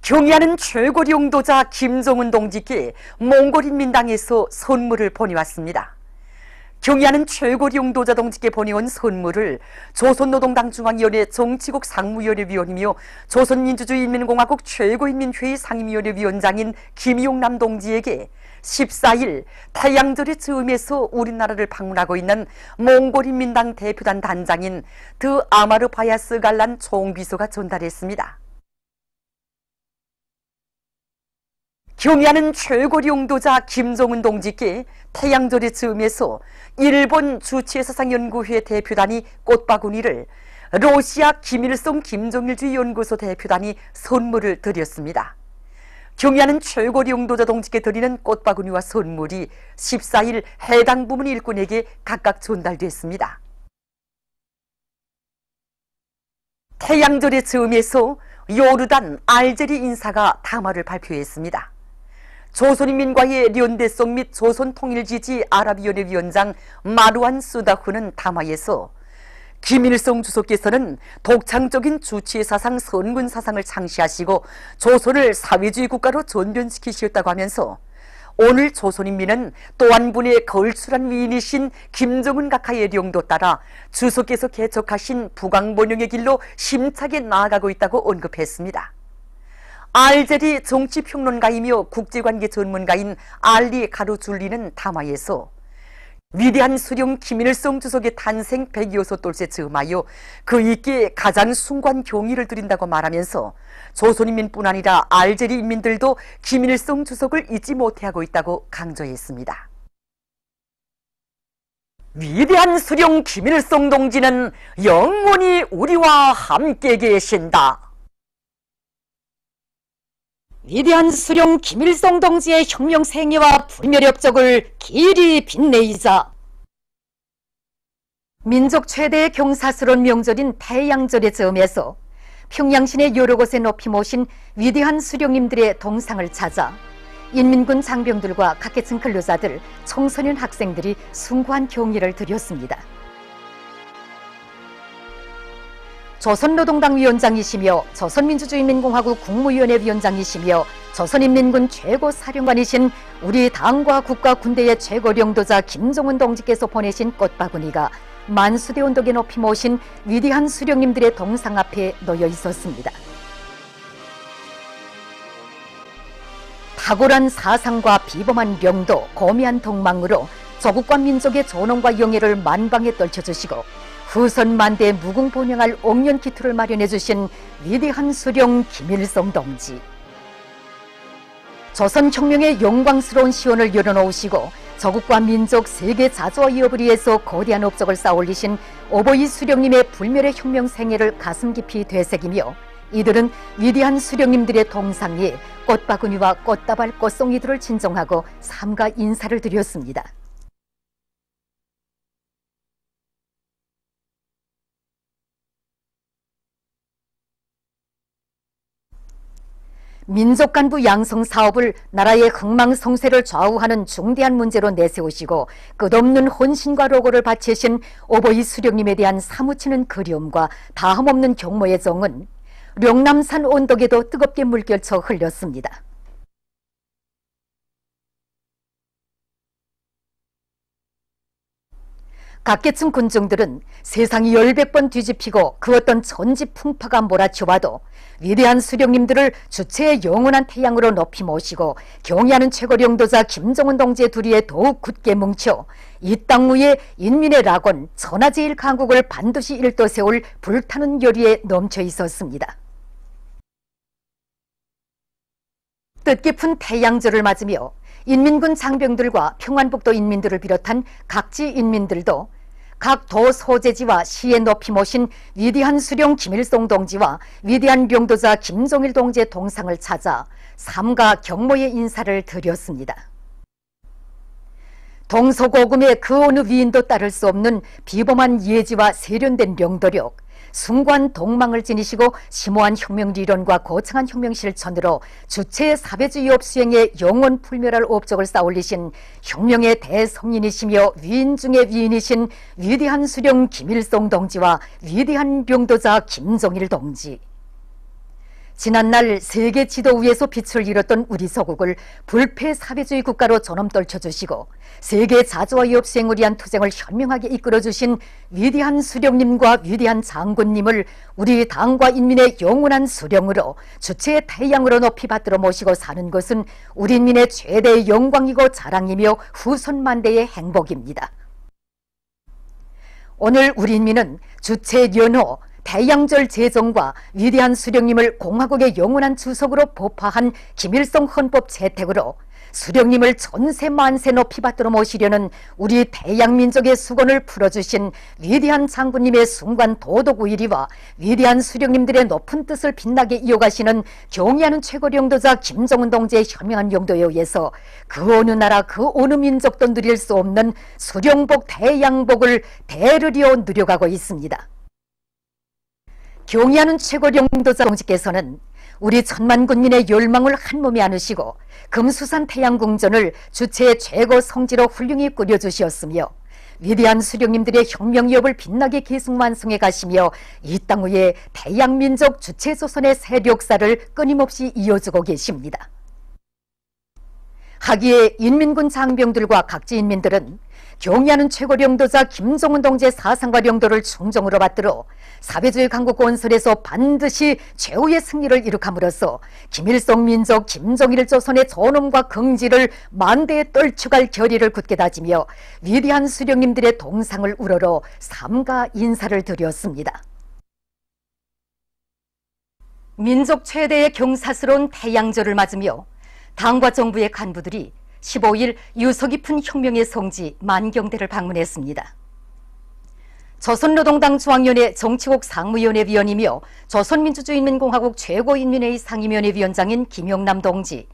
경의하는 최고 용도자 김정은 동지께 몽골인민당에서 선물을 보내왔습니다. 경의하는 최고 용도자 동지께 보내온 선물을 조선노동당 중앙위원회 정치국 상무위원회위원이며 조선민주주의인민공화국 최고인민회의 상임위원회 위원장인 김용남 동지에게 14일 태양절의 즈음에서 우리나라를 방문하고 있는 몽골인민당 대표단 단장인 드 아마르 바야스 갈란 총비서가 전달했습니다. 경의하는 최고 용도자 김정은 동지께 태양절의 즈음에서 일본 주체사상연구회 대표단이 꽃바구니를, 러시아 김일성 김정일주의 연구소 대표단이 선물을 드렸습니다. 경의하는 최고 용도자 동지께 드리는 꽃바구니와 선물이 14일 해당 부문 일꾼에게 각각 전달됐습니다. 태양절의 즈음에서 요르단, 알제리 인사가 담화를 발표했습니다. 조선인민과의 연대성 및 조선통일지지 아랍위원회 위원장 마루안 수다후는 담화에서 김일성 주석께서는 독창적인 주체사상, 선군사상을 창시하시고 조선을 사회주의 국가로 전변시키셨다고 하면서 오늘 조선인민은 또 한 분의 걸출한 위인이신 김정은 각하의 령도 따라 주석께서 개척하신 북왕번영의 길로 심차게 나아가고 있다고 언급했습니다. 알제리 정치평론가이며 국제관계 전문가인 알리 가루줄리는 담화에서 위대한 수령 김일성 주석의 탄생 106돌째 즈음하여 그 있게 가장 숭고한 경의를 드린다고 말하면서 조선인민뿐 아니라 알제리 인민들도 김일성 주석을 잊지 못해하고 있다고 강조했습니다. 위대한 수령 김일성 동지는 영원히 우리와 함께 계신다. 위대한 수령 김일성 동지의 혁명 생애와 불멸의 업적을 길이 빛내이자 민족 최대의 경사스러운 명절인 태양절의 즈음에서 평양시내 여러 곳에 높이 모신 위대한 수령님들의 동상을 찾아 인민군 장병들과 각계층 근로자들, 청소년 학생들이 숭고한 경의를 드렸습니다. 조선노동당 위원장이시며 조선민주주의인민공화국 국무위원회 위원장이시며 조선인민군 최고사령관이신 우리 당과 국가 군대의 최고領導자 김정은 동지께서 보내신 꽃바구니가 만수대 언덕에 높이 모신 위대한 수령님들의 동상 앞에 놓여 있었습니다. 탁월한 사상과 비범한 명도, 고미한 동망으로 조국과 민족의 존엄과 영예를 만방에 떨쳐주시고 후손 만대에 무궁본영할 옥년기투를 마련해 주신 위대한 수령 김일성 동지. 조선혁명의 영광스러운 시원을 열어놓으시고 조국과 민족 세계 자주와 위협을 위해서 거대한 업적을 쌓아올리신 오보이 수령님의 불멸의 혁명 생애를 가슴 깊이 되새기며 이들은 위대한 수령님들의 동상에 꽃바구니와 꽃다발, 꽃송이들을 진정하고 삼가 인사를 드렸습니다. 민족간부 양성 사업을 나라의 흥망성쇠를 좌우하는 중대한 문제로 내세우시고 끝없는 혼신과 로고를 바치신 오보이 수령님에 대한 사무치는 그리움과 다함없는 경모의 정은 령남산 언덕에도 뜨겁게 물결쳐 흘렸습니다. 각계층 군중들은 세상이 10번 뒤집히고 그 어떤 전지풍파가 몰아치와도 위대한 수령님들을 주체의 영원한 태양으로 높이 모시고 경의하는 최고령도자 김정은 동지의 두리에 더욱 굳게 뭉쳐 이 땅 위에 인민의 낙원 천하제일 강국을 반드시 일도세울 불타는 열의에 넘쳐 있었습니다. 뜻깊은 태양절을 맞으며 인민군 장병들과 평안북도 인민들을 비롯한 각지 인민들도 각 도 소재지와 시에 높이 모신 위대한 수령 김일성 동지와 위대한領導자 김정일 동지의 동상을 찾아 삼가 경모의 인사를 드렸습니다. 동서고금의 그 어느 위인도 따를 수 없는 비범한 예지와 세련된 명도력, 숭고한 동망을 지니시고 심오한 혁명리론과 거창한 혁명 실천으로 주체의 사회주의 업수행에 영원 불멸할 업적을 쌓아올리신 혁명의 대성인이시며 위인 중의 위인이신 위대한 수령 김일성 동지와 위대한領導자 김정일 동지. 지난날 세계 지도 위에서 빛을 잃었던 우리 서국을 불패 사회주의 국가로 전엄 떨쳐주시고 세계 자주와 역수행을 위한 투쟁을 현명하게 이끌어주신 위대한 수령님과 위대한 장군님을 우리 당과 인민의 영원한 수령으로 주체의 태양으로 높이 받들어 모시고 사는 것은 우리 인민의 최대의 영광이고 자랑이며 후손만대의 행복입니다. 오늘 우리 인민은 주체 연호 태양절 제정과 위대한 수령님을 공화국의 영원한 주석으로 법화한 김일성 헌법 채택으로 수령님을 전세 만세 높이 받들어 모시려는 우리 대양민족의 수건을 풀어주신 위대한 장군님의 숭고한 도덕우일이와 위대한 수령님들의 높은 뜻을 빛나게 이어가시는 경의하는 최고領導자 김정은 동지의 현명한 용도에 의해서 그 어느 나라 그 어느 민족도 누릴 수 없는 수령복 대양복을 대르려 누려가고 있습니다. 경의하는 최고領導자 동지께서는 우리 천만 군민의 열망을 한몸에 안으시고 금수산 태양궁전을 주체의 최고 성지로 훌륭히 꾸려주시었으며 위대한 수령님들의 혁명위협을 빛나게 계승완성해 가시며 이 땅 위에 태양민족 주체조선의 세력사를 끊임없이 이어주고 계십니다. 하기에 인민군 장병들과 각지 인민들은 경의하는 최고領導자 김정은 동지의 사상과領導를 충정으로 받들어 사회주의 강국 건설에서 반드시 최후의 승리를 이룩함으로써 김일성 민족 김정일 조선의 존엄과 긍지를 만대에 떨쳐갈 결의를 굳게 다지며 위대한 수령님들의 동상을 우러러 삼가 인사를 드렸습니다. 민족 최대의 경사스러운 태양절을 맞으며 당과 정부의 간부들이 15일 유서 깊은 혁명의 성지 만경대를 방문했습니다. 조선노동당 중앙위원회 정치국 상무위원회 위원이며 조선민주주의인민공화국 최고인민회의 상임위원회 위원장인 김용남 동지,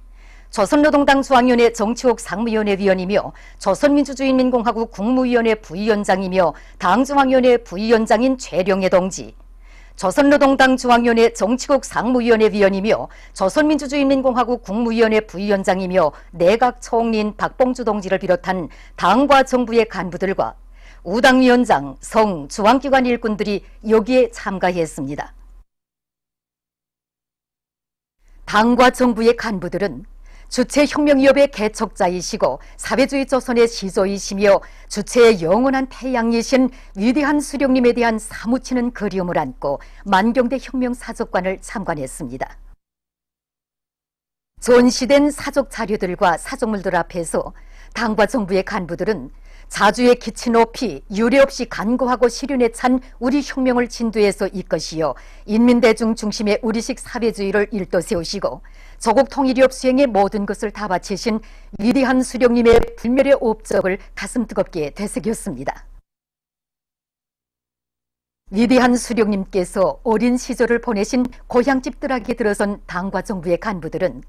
조선노동당 중앙위원회 정치국 상무위원회 위원이며 조선민주주의인민공화국 국무위원회 부위원장이며 당중앙위원회 부위원장인 최령해 동지, 조선노동당 중앙위원회 정치국 상무위원회 위원이며 조선민주주의인민공화국 국무위원회 부위원장이며 내각총리인 박봉주 동지를 비롯한 당과 정부의 간부들과 우당위원장, 성, 중앙기관 일꾼들이 여기에 참가했습니다. 당과 정부의 간부들은 주체혁명위협의 개척자이시고 사회주의 조선의 시조이시며 주체의 영원한 태양이신 위대한 수령님에 대한 사무치는 그리움을 안고 만경대 혁명사적관을 참관했습니다. 전시된 사적 자료들과 사적물들 앞에서 당과 정부의 간부들은 자주의 기치 높이 유례없이 간고하고 시륜에 찬 우리 혁명을 진두에서 이것이요 인민대중 중심의 우리식 사회주의를 일도 세우시고 조국 통일위협 수행의 모든 것을 다 바치신 위대한 수령님의 불멸의 업적을 가슴 뜨겁게 되새겼습니다. 위대한 수령님께서 어린 시절을 보내신 고향집 뜰하게 들어선 당과 정부의 간부들은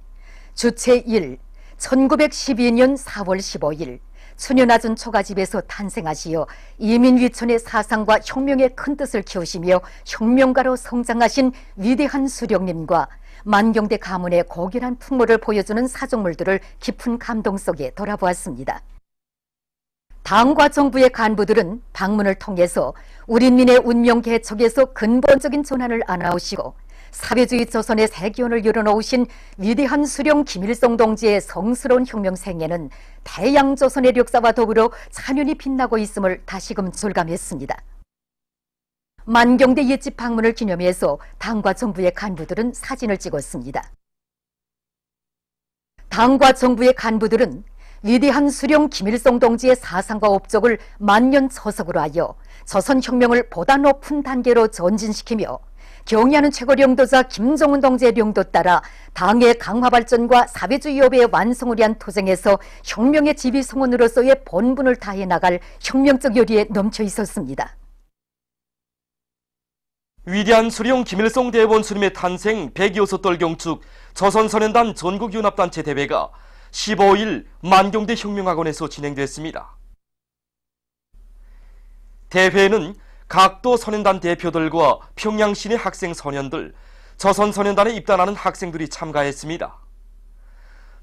주체 1, 1912년 4월 15일 수녀나준 초가집에서 탄생하시어 이민위촌의 사상과 혁명의 큰 뜻을 키우시며 혁명가로 성장하신 위대한 수령님과 만경대 가문의 고결한 풍모를 보여주는 사적물들을 깊은 감동 속에 돌아보았습니다. 당과 정부의 간부들은 방문을 통해서 우리 인민의 운명 개척에서 근본적인 전환을 안아오시고 사회주의 조선의 새 기원을 열어놓으신 위대한 수령 김일성 동지의 성스러운 혁명 생애는 태양조선의 역사와 더불어 찬연히 빛나고 있음을 다시금 절감했습니다. 만경대 옛집 방문을 기념해서 당과 정부의 간부들은 사진을 찍었습니다. 당과 정부의 간부들은 위대한 수령 김일성 동지의 사상과 업적을 만년 초석으로 하여 조선혁명을 보다 높은 단계로 전진시키며 경의하는 최고領導자 김정은 동지의領導따라 당의 강화 발전과 사회주의 협의 완성을 위한 투쟁에서 혁명의 지휘성원으로서의 본분을 다해 나갈 혁명적 열의에 넘쳐 있었습니다. 위대한 수령 김일성 대원수님의 탄생 106돌 경축 조선선연단 전국연합단체 대회가 15일 만경대 혁명학원에서 진행됐습니다. 대회는 각도 선연단 대표들과 평양시내 학생 선연들, 조선선연단에 입단하는 학생들이 참가했습니다.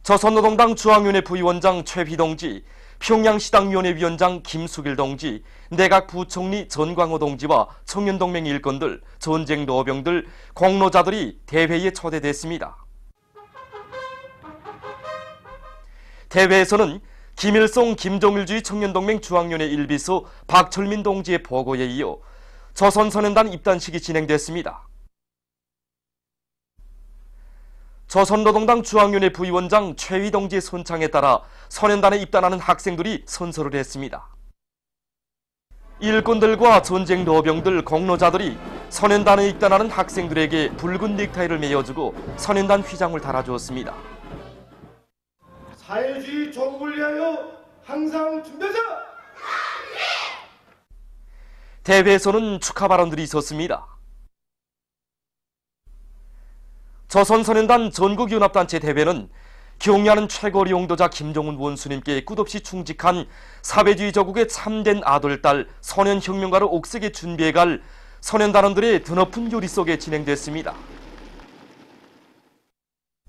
조선노동당 중앙위원회 부위원장 최휘동지, 평양시당위원회 위원장 김수길 동지, 내각 부총리 전광호 동지와 청년동맹 일꾼들, 전쟁 노병들, 공로자들이 대회에 초대됐습니다. 대회에서는 김일성 김정일주의 청년동맹 중앙위원회 일비소 박철민 동지의 보고에 이어 조선소년단 입단식이 진행됐습니다. 조선노동당 중앙위원회 부위원장 최위 동지의 선창에 따라 소년단에 입단하는 학생들이 선서를 했습니다. 일꾼들과 전쟁 노병들, 공로자들이 소년단에 입단하는 학생들에게 붉은 넥타이를 메어주고 소년단 휘장을 달아주었습니다. 사회주의 조국을 위하여 항상 준비하자! 대회에서는 축하 발언들이 있었습니다. 조선소년단 전국연합단체 대회는 경의하는 최고리 용도자 김정은 원수님께 끝없이 충직한 사회주의 조국의 참된 아들, 딸, 소년혁명가를 옥색에 준비해갈 소년단원들의 드높은 요리 속에 진행됐습니다.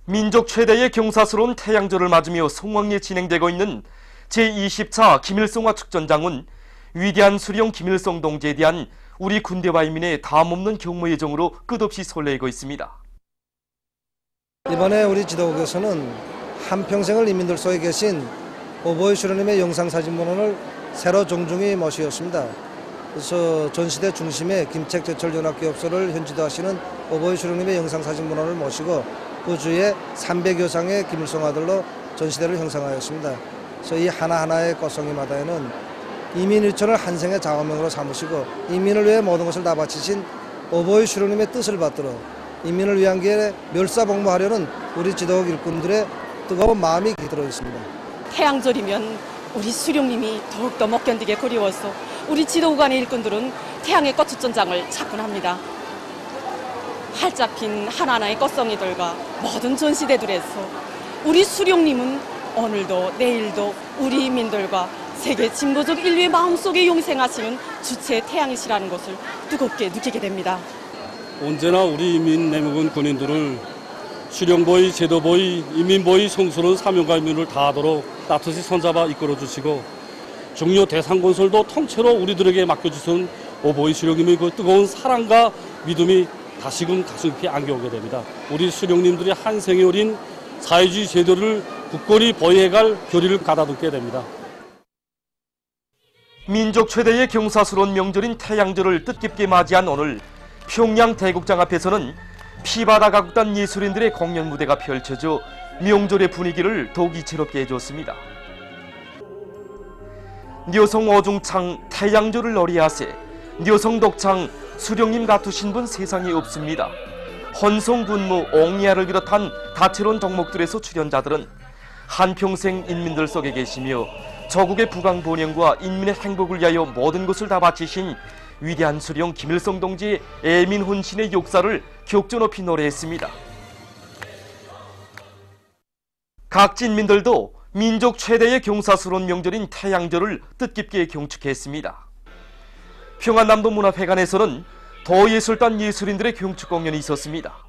민족 최대의 경사스러운 태양절을 맞으며 성황리에 진행되고 있는 제20차 김일성화 축전장은 위대한 수령 김일성 동지에 대한 우리 군대와 인민의 담없는 경모의 정으로 끝없이 설레고 있습니다. 이번에 우리 지도국에서는 한평생을 인민들 속에 계신 오보이 수령님의 영상사진문헌을 새로 정중히 모시었습니다. 그래서 전시대 중심에 김책제철연합기업소를 현지도하시는 오보이 수령님의 영상사진문헌을 모시고 그 주위에 300여 상의 김일성 아들로 전시대를 형성하였습니다. 그래서 이 하나하나의 꽃송이마다에는 이민일천을 한생의 자화명으로 삼으시고 인민을 위해 모든 것을 다 바치신 오보이 수령님의 뜻을 받들어 인민을 위한 길에 멸사복무하려는 우리 지도국 일꾼들의 뜨거운 마음이 깃들어 있습니다. 태양절이면 우리 수령님이 더욱더 못 견디게 그리워서 우리 지도국 안의 일꾼들은 태양의 꽃축전장을 찾곤 합니다. 활짝 핀 하나하나의 꽃송이들과 모든 전시대들에서 우리 수령님은 오늘도 내일도 우리 인민들과 세계 진보적 인류의 마음속에 용생하시는 주체의 태양이시라는 것을 뜨겁게 느끼게 됩니다. 언제나 우리 인민 내묵은 군인들을 수령보위, 제도보위, 인민보위 성스러운 사명과 임무를 다하도록 따뜻이 손잡아 이끌어주시고 중요 대상건설도 통째로 우리들에게 맡겨주신 오보이 수령님의 그 뜨거운 사랑과 믿음이 다시금 가슴 깊이 안겨오게 됩니다. 우리 수령님들의 한생에 어린 사회주의 제도를 굳건히 보위해갈 결의를 가다듬게 됩니다. 민족 최대의 경사스러운 명절인 태양절을 뜻깊게 맞이한 오늘 평양 대국장 앞에서는 피바다 가국단 예술인들의 공연 무대가 펼쳐져 명절의 분위기를 더욱 이채롭게 해줬습니다. 녀성 어중창 태양절을 어리하세, 녀성 독창 수령님 같으신 분 세상에 없습니다. 헌성군무, 옥리아를 비롯한 다채로운 덕목들에서 출연자들은 한평생 인민들 속에 계시며 조국의 부강 번영과 인민의 행복을 위하여 모든 것을 다 바치신 위대한 수령 김일성 동지의 애민 혼신의 역사를 격조 높이 노래했습니다. 각 진민들도 민족 최대의 경사스러운 명절인 태양절을 뜻깊게 경축했습니다. 평안남도 문화회관에서는 도예술단 예술인들의 경축 공연이 있었습니다.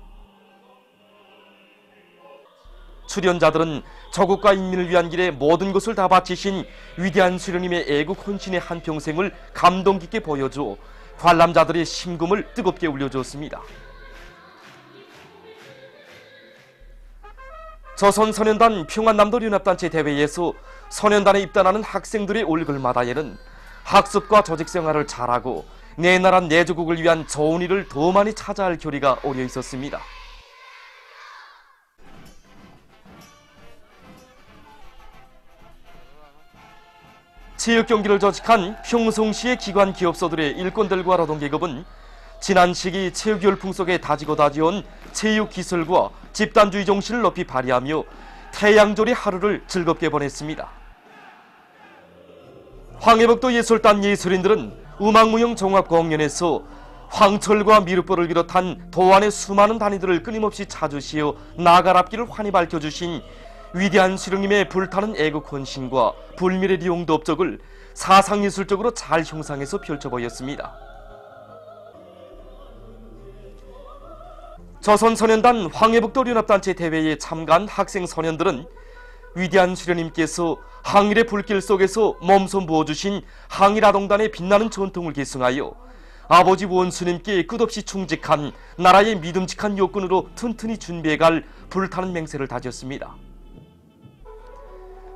출연자들은 조국과 인민을 위한 길에 모든 것을 다 바치신 위대한 수령님의 애국 헌신의 한평생을 감동 깊게 보여줘 관람자들의 심금을 뜨겁게 울려줬습니다. 조선소년단 평안남도연합단체 대회에서 소년단에 입단하는 학생들의 얼굴마다에는 학습과 조직생활을 잘하고 내 나라 내 조국을 위한 좋은 일을 더 많이 찾아야 할 결의가 어려 있었습니다. 체육 경기를 조직한 평성시의 기관 기업소들의 일꾼들과 노동계급은 지난 시기 체육 열풍 속에 다지고 다지온 체육 기술과 집단주의 정신을 높이 발휘하며 태양절의 하루를 즐겁게 보냈습니다. 황해북도 예술단 예술인들은 음악무용 종합공연에서 황철과 미륵보를 비롯한 도안의 수많은 단위들을 끊임없이 찾으시어 나가랍기를 환히 밝혀주신 위대한 수령님의 불타는 애국 헌신과 불멸의 리용도 업적을 사상예술적으로 잘 형상해서 펼쳐보였습니다. 조선소년단 황해북도 연합단체 대회에 참가한 학생 소년들은 위대한 수련님께서 항일의 불길 속에서 몸소 부어주신 항일아동단의 빛나는 전통을 계승하여 아버지 원수님께 끝없이 충직한 나라의 믿음직한 요건으로 튼튼히 준비해갈 불타는 맹세를 다졌습니다.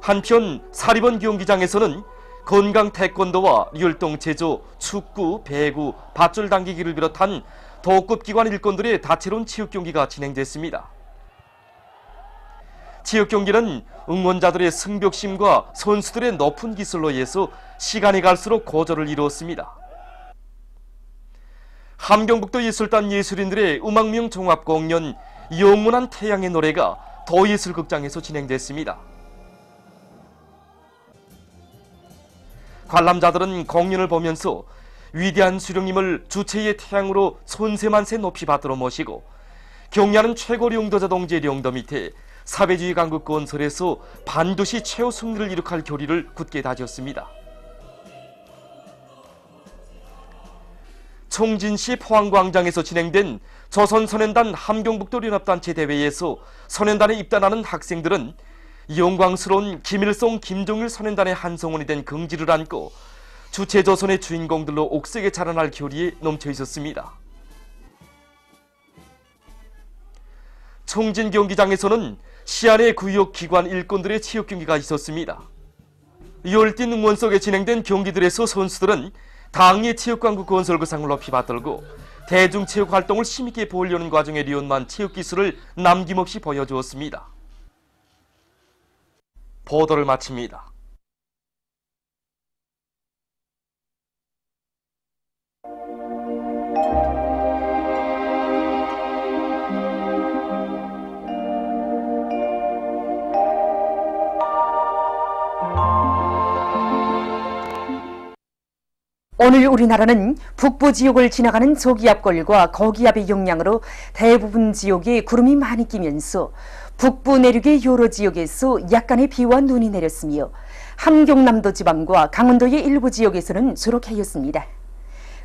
한편 사리번 경기장에서는 건강 태권도와 율동 체조, 축구, 배구, 밧줄 당기기를 비롯한 도급 기관 일꾼들의 다채로운 체육 경기가 진행됐습니다. 체육 경기는 응원자들의 승벽심과 선수들의 높은 기술로 인해서 시간이 갈수록 고조를 이루었습니다. 함경북도 예술단 예술인들의 음악명 종합 공연 영원한 태양의 노래가 도예술극장에서 진행됐습니다. 관람자들은 공연을 보면서 위대한 수령님을 주체의 태양으로 손세만세 높이 받들어 모시고 경야는 최고 령도자 동지의 령도 밑에 사회주의 강국 건설에서 반드시 최후 승리를 이룩할 교리를 굳게 다졌습니다. 총진시 포항광장에서 진행된 조선소년단 함경북도 연합단체 대회에서 소년단에 입단하는 학생들은 영광스러운 김일성, 김정일 소년단의 한성원이 된 긍지를 안고 주체조선의 주인공들로 옥색에 자라날 교리에 넘쳐 있었습니다. 총진 경기장에서는 시안의 구역 기관 일꾼들의 체육 경기가 있었습니다. 열띤 응원 속에 진행된 경기들에서 선수들은 당의 체육강국 건설구상을 높이 받들고 대중체육 활동을 힘있게 보이려는 과정에 리온만 체육기술을 남김없이 보여주었습니다. 보도를 마칩니다. 오늘 우리나라는 북부 지역을 지나가는 저기압골과 거기압의 영향으로 대부분 지역에 구름이 많이 끼면서 북부 내륙의 여러 지역에서 약간의 비와 눈이 내렸으며 함경남도 지방과 강원도의 일부 지역에서는 주룩하였습니다.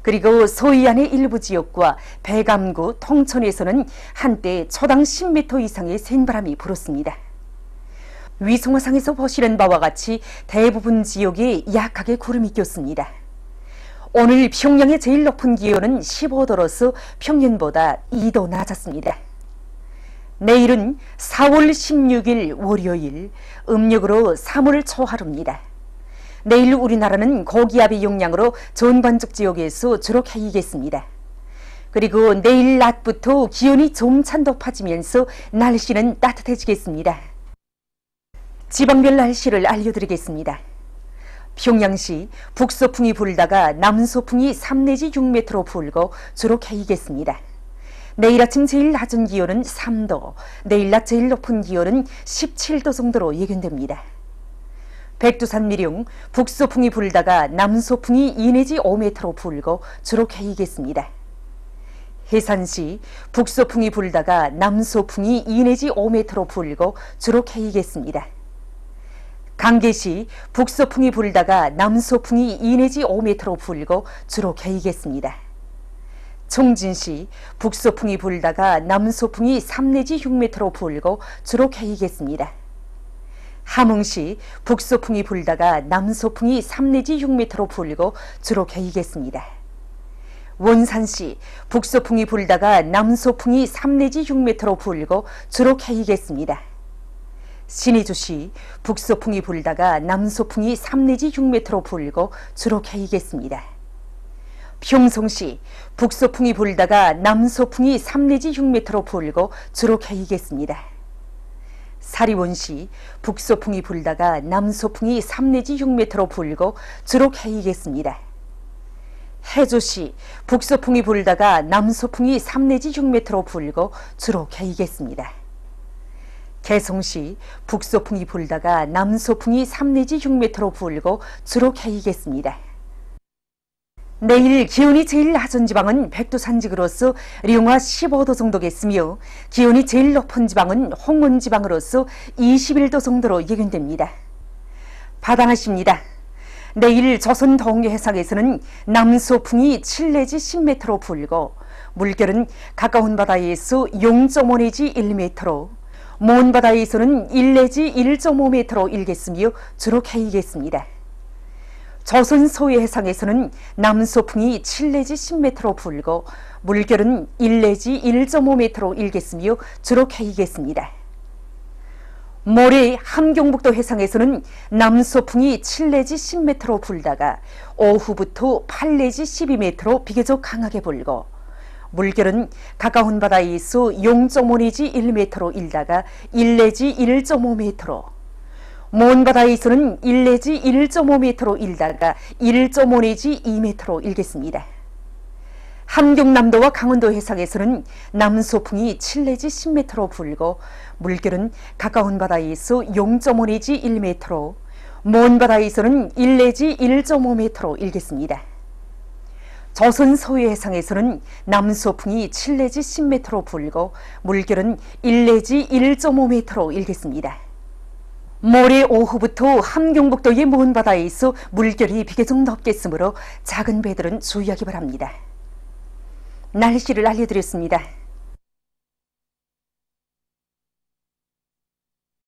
그리고 서해안의 일부 지역과 배감구, 통천에서는 한때 초당 10m 이상의 센바람이 불었습니다. 위성화상에서 보시는 바와 같이 대부분 지역에 약하게 구름이 꼈습니다. 오늘 평양의 제일 높은 기온은 15도로서 평년보다 2도 낮았습니다. 내일은 4월 16일 월요일, 음력으로 3월 초하루입니다. 내일 우리나라는 고기압의 영향으로 전반적 지역에서 주룩 해이겠습니다. 그리고 내일 낮부터 기온이 점차 높아지면서 날씨는 따뜻해지겠습니다. 지방별 날씨를 알려드리겠습니다. 평양시 북서풍이 불다가 남서풍이 3 내지 6m로 불고 주룩 해이겠습니다. 내일 아침 제일 낮은 기온은 3도, 내일 낮 제일 높은 기온은 17도 정도로 예견됩니다. 백두산 미령 북서풍이 불다가 남서풍이 2 내지 5m로 불고 주룩 해이겠습니다. 해산시 북서풍이 불다가 남서풍이 2 내지 5m로 불고 주룩 해이겠습니다. 강계시 북서풍이 불다가 남서풍이 2 내지 5m로 불고 주룩 해이겠습니다. 총진시 북서풍이 불다가 남서풍이 3 내지 6m로 불고 주룩 해이겠습니다. 함흥시 북서풍이 불다가 남서풍이 3 내지 6m로 불고 주룩 해이겠습니다. 원산시 북서풍이 불다가 남서풍이 3 내지 6m로 불고 주룩 해이겠습니다. 신의주시 북서풍이 불다가 남서풍이 3 내지 6m로 불고 주룩 해이겠습니다. 평성시 북서풍이 불다가 남서풍이 3 내지 6m로 불고 주룩 해이겠습니다. 사리원시 북서풍이 불다가 남서풍이 3 내지 6m로 불고 주룩 해이겠습니다. 해조시 북서풍이 불다가 남서풍이 3 내지 6m로 불고 주룩 해이겠습니다. 개성시 북서풍이 불다가 남서풍이 3 내지 6m로 불고 주룩 해이겠습니다. 내일 기온이 제일 낮은 지방은 백두산지구로서 령화 15도 정도겠으며 기온이 제일 높은 지방은 홍원지방으로서 21도 정도로 예견됩니다. 바다날씨입니다. 내일 조선 동해상에서는 남서풍이 7 내지 10m로 불고 물결은 가까운 바다에서 0.5 내지 1m로 먼 바다에서는 1 내지 1.5m로 일겠으며 주로 개이겠습니다. 조선 서해 해상에서는 남소풍이 7 내지 10m로 불고 물결은 1 내지 1.5m로 일겠으며 주로 개이겠습니다. 모레 함경북도 해상에서는 남소풍이 7 내지 10m로 불다가 오후부터 8 내지 12m로 비교적 강하게 불고 물결은 가까운 바다에서 0.5 내지 1m로 일다가 1 내지 1.5m로 먼 바다에서는 1 내지 1.5m로 일다가 1.5 내지 2m로 일겠습니다. 함경남도와 강원도 해상에서는 남소풍이 7 내지 10m로 불고 물결은 가까운 바다에서 0.5 내지 1m로 먼 바다에서는 1 내지 1.5m로 일겠습니다. 조선 서해 해상에서는 남소풍이 7 내지 10m로 불고 물결은 1 내지 1.5m로 일겠습니다. 모레 오후부터 함경북도의 먼 바다에서 물결이 비교적 높겠으므로 작은 배들은 주의하기 바랍니다. 날씨를 알려드렸습니다.